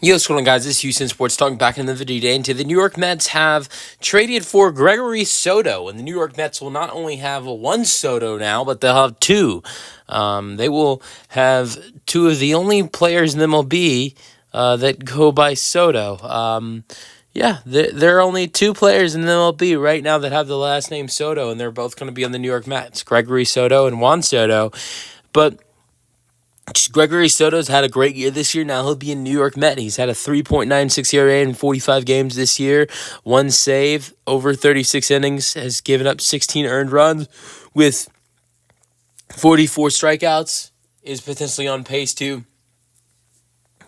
Yo, what's going on, guys? This is Houston Sports talking back in the video today. And the New York Mets have traded for Gregory Soto, and the New York Mets will not only have one Soto now, but they'll have two. They will have two of the only players in the MLB that go by Soto. There are only two players in the MLB right now that have the last name Soto, and they're both going to be on the New York Mets, Gregory Soto and Juan Soto. But Gregory Soto's had a great year this year. Now he'll be in New York Met. He's had a 3.96 ERA in 45 games this year. One save over 36 innings, has given up 16 earned runs with 44 strikeouts, is potentially on pace to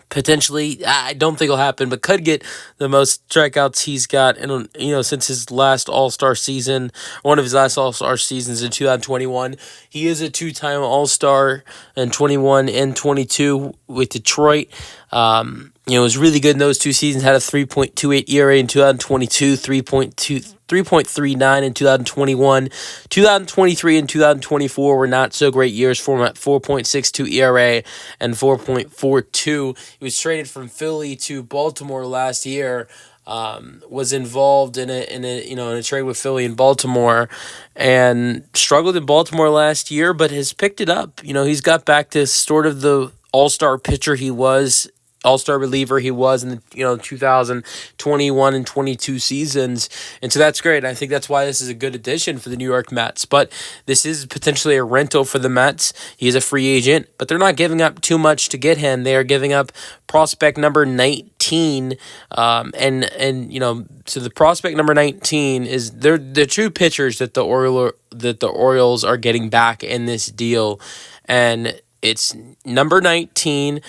potentially, I don't think it'll happen, but could get the most strikeouts he's got since his last All-Star season, one of his last All-Star seasons in 2021. He is a two-time All-Star in 21 and 22 with Detroit. Was really good in those two seasons. Had a 3.28 ERA in 2022, 3.39 in 2021. 2023 and 2024 were not so great years for him at 4.62 ERA and 4.42. He was traded from Philly to Baltimore last year. Was involved in a trade with Philly and Baltimore, and struggled in Baltimore last year, but has picked it up. He's got back to sort of the all-star pitcher he was, all-star reliever he was in the 2021 and 22 seasons, and so that's great. I think that's why this is a good addition for the New York Mets. But this is potentially a rental for the Mets. He is a free agent, but they're not giving up too much to get him. They are giving up prospect number 19, so the prospect number 19 is the two pitchers that the Orioles are getting back in this deal, and it's number 19.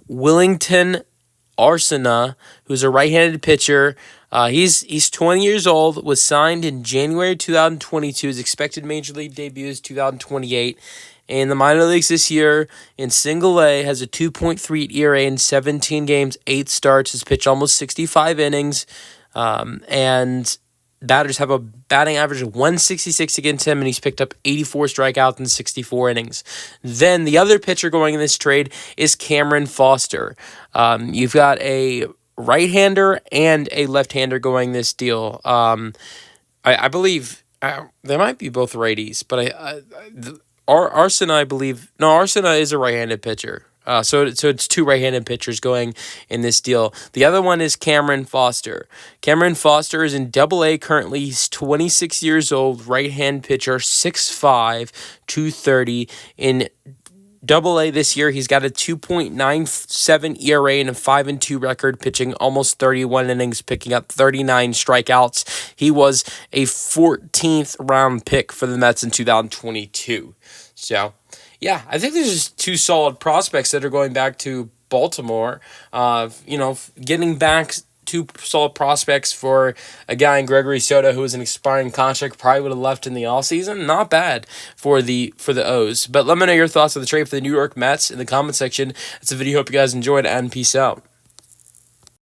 Willington Arsena, who's a right-handed pitcher. He's 20 years old, was signed in January 2022. His expected major league debut is 2028. In the minor leagues this year, in single A, has a 2.3 ERA in 17 games, 8 starts, has pitched almost 65 innings, and batters have a batting average of 166 against him, and he's picked up 84 strikeouts in 64 innings. Then the other pitcher going in this trade is Cameron Foster. You've got a right-hander and a left-hander going this deal. I believe they might be both righties, but Arsena is a right-handed pitcher. So it's two right-handed pitchers going in this deal. The other one is Cameron Foster. Cameron Foster is in Double-A currently. He's 26 years old, right-hand pitcher, 6'5", 230. In Double-A this year, he's got a 2.97 ERA and a 5-2 record, pitching almost 31 innings, picking up 39 strikeouts. He was a 14th round pick for the Mets in 2022. So, yeah, I think there's just two solid prospects that are going back to Baltimore. Getting back two solid prospects for a guy in Gregory Soto who was an expiring contract, probably would have left in the offseason. Not bad for the O's. But let me know your thoughts on the trade for the New York Mets in the comment section. It's a video. Hope you guys enjoyed, and peace out.